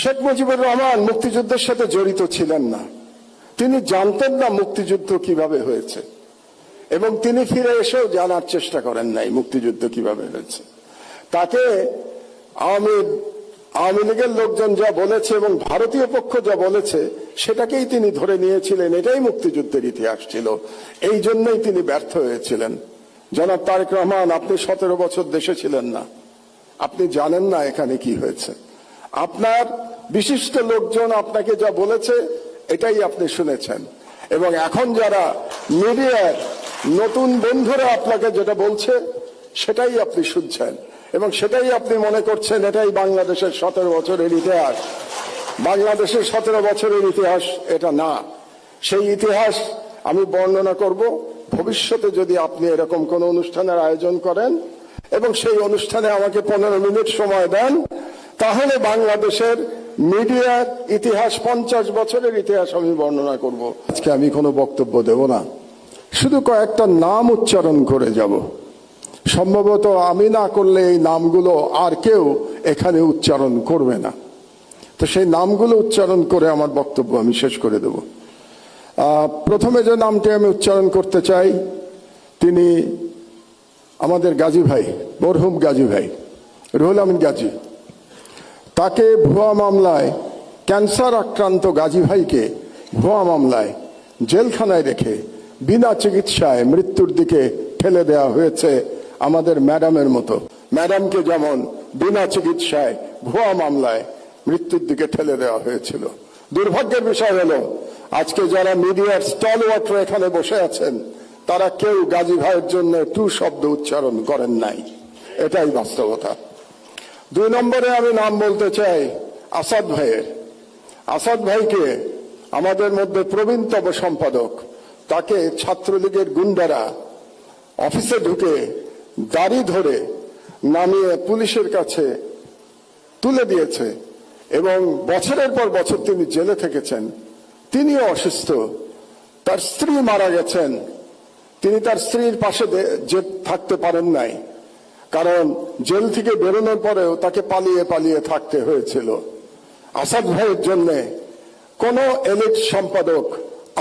শেখ মুজিবুর রহমান মুক্তিযুদ্ধের সাথে জড়িত ছিলেন না। তিনি জানতেন না মুক্তিযুদ্ধ কিভাবে হয়েছে, এবং তিনি ফিরে এসেও জানার চেষ্টা করেন নাই মুক্তিযুদ্ধ কিভাবে হয়েছে। তাকে আওয়ামী লীগের লোকজন যা বলেছে এবং ভারতীয় পক্ষ যা বলেছে সেটাকেই তিনি ধরে নিয়েছিলেন, এটাই মুক্তিযুদ্ধের ইতিহাস ছিল। এই জন্যই তিনি ব্যর্থ হয়েছিলেন। জনাব তারেক রহমান, আপনি 17 বছর দেশে ছিলেন না, আপনি জানেন না এখানে কি হয়েছে। আপনার বিশিষ্ট লোকজন আপনাকে যা বলেছে এটাই আপনি শুনেছেন, এবং এখন যারা মিডিয়ার নতুন বন্ধুরা আপনাকে যেটা বলছে সেটাই আপনি শুনছেন, এবং সেটাই আপনি মনে করছেন এটাই বাংলাদেশের 17 বছরের ইতিহাস। বাংলাদেশের 17 বছরের ইতিহাস এটা না। সেই ইতিহাস আমি বর্ণনা করব ভবিষ্যতে যদি আপনি এরকম কোন অনুষ্ঠানের আয়োজন করেন এবং সেই অনুষ্ঠানে আমাকে 15 মিনিট সময় দেন, তাহলে বাংলাদেশের মিডিয়ার ইতিহাস, 50 বছরের ইতিহাস আমি বর্ণনা করব। আজকে আমি কোনো বক্তব্য দেব না, শুধু কয়েকটা নাম উচ্চারণ করে যাব। সম্ভবত আমি না করলে এই নামগুলো আর কেউ এখানে উচ্চারণ করবে না, তো সেই নামগুলো উচ্চারণ করে আমার বক্তব্য আমি শেষ করে দেব। প্রথমে যে নামটি আমি উচ্চারণ করতে চাই, তিনি আমাদের গাজী ভাই, মরহুম গাজী ভাই রুহুল আমিন গাজী। তাকে ভুয়া মামলায়, ক্যান্সার আক্রান্ত গাজী ভাইকে ভুয়া মামলায় জেলখানায় রেখে বিনা চিকিৎসায় মৃত্যুর দিকে ঠেলে দেওয়া হয়েছে আমাদের ম্যাডামের মতো। ম্যাডামকে যেমন বিনা চিকিৎসায় ভুয়া মামলায় মৃত্যুর দিকে ঠেলে দেওয়া হয়েছিল। দুর্ভাগ্যের বিষয় হলো আজকে যারা মিডিয়ার স্টলওয়ার্টার এখানে বসে আছেন তারা কেউ গাজী ভাইয়ের জন্য টু শব্দ উচ্চারণ করেন নাই, এটাই বাস্তবতা। 2 নম্বরে আমি নাম বলতে চাই আসাদ ভাইয়ের। আসাদ ভাইকে আমাদের মধ্যে প্রবীণতম সম্পাদক, তাকে ছাত্রলীগের গুন্ডারা অফিসে ঢুকে দাড়ি ধরে নামিয়ে পুলিশের কাছে তুলে দিয়েছে, এবং বছরের পর বছর তিনি জেলে থেকেছেন। তিনিও অসুস্থ, তার স্ত্রী মারা গেছেন, তিনি তার স্ত্রীর পাশে থাকতে পারেন নাই, কারণ জেল থেকে বেরোনোর পরেও তাকে পালিয়ে পালিয়ে থাকতে হয়েছিল। আসাদ ভাইয়ের জন্য কোনো এলিট সম্পাদক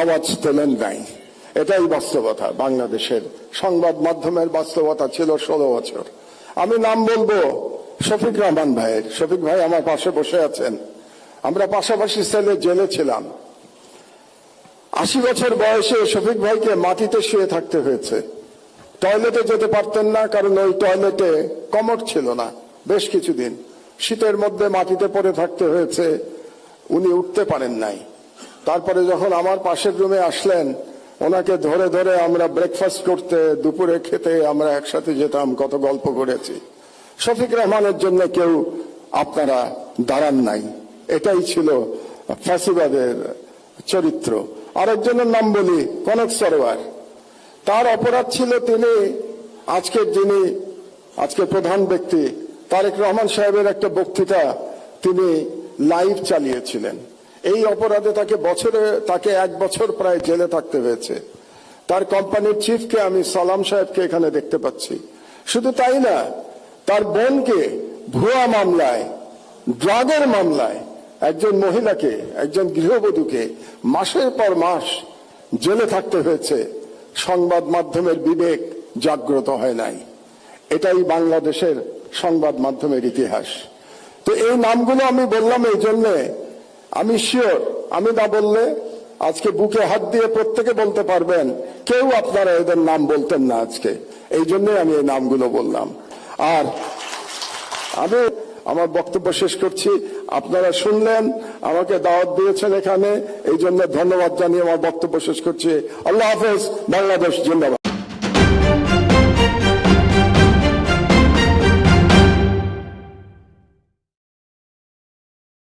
আওয়াজ তোলেন নাই, এটাই বাস্তবতা। বাংলাদেশের সংবাদ মাধ্যমের বাস্তবতা ছিল 16 বছর। আমি নাম বলবো শফিক রহমান ভাইয়ের। শফিক ভাই আমার পাশে বসে আছেন, আমরা পাশাপাশি সেলে জেলে ছিলাম। 80 বছর বয়সে শফিক ভাইকে মাটিতে শুয়ে থাকতে হয়েছে, টয়লেটে যেতে পারতেন না, কারণ ওই টয়লেটে কমোড ছিল না। বেশ কিছুদিন শীতের মধ্যে মাটিতে পড়ে থাকতে হয়েছে, উনি উঠতে পারেন নাই। তারপরে যখন আমার পাশের রুমে আসলেন, ওনাকে ধরে ধরে আমরা ব্রেকফাস্ট করতে, দুপুরে খেতে আমরা একসাথে যেতাম, কত গল্প করেছি। শফিক রহমানের জন্য কেউ আপনারা দাঁড়ান নাই, এটাই ছিল ফ্যাসিবাদের চরিত্র। আরেকজনের নাম বলি কনক সরোয়ার। তার অপরাধ ছিল তিনি আজকে প্রধান ব্যক্তি তারেক রহমান সাহেবের একটা বক্তৃতা তিনি লাইভ চালিয়েছিলেন। এই অপরাধে তাকে 1 বছর প্রায় জেলে থাকতে হয়েছে। তার কোম্পানির চিফকে আমি সালাম সাহেবকে এখানে দেখতে পাচ্ছি। শুধু তাই না, তার বোনকে ভুয়া মামলায়, ড্রাগের মামলায় একজন মহিলাকে, একজন গৃহবধূকে মাসের পর মাস জেলে থাকতে হয়েছে। সংবাদ মাধ্যমের বিবেক জাগ্রত হয় নাই, এটাই বাংলাদেশের সংবাদ মাধ্যমের ইতিহাস। তো এই নামগুলো আমি বললাম এই জন্যে, আমি শিওর আমি না বললে আজকে বুকে হাত দিয়ে প্রত্যেকে বলতে পারবেন কেউ আপনারা এদের নাম বলতেন না আজকে, এই জন্য আমি এই নামগুলো বললাম। আর আমি আমার বক্তব্য শেষ করছি। আপনারা শুনলেন, আমাকে দাওয়াত দিয়েছেন এখানে, এই জন্য ধন্যবাদ জানিয়ে আমার বক্তব্য শেষ করছি। আল্লাহ হাফেজ, বাংলাদেশ জিন্দাবাদ।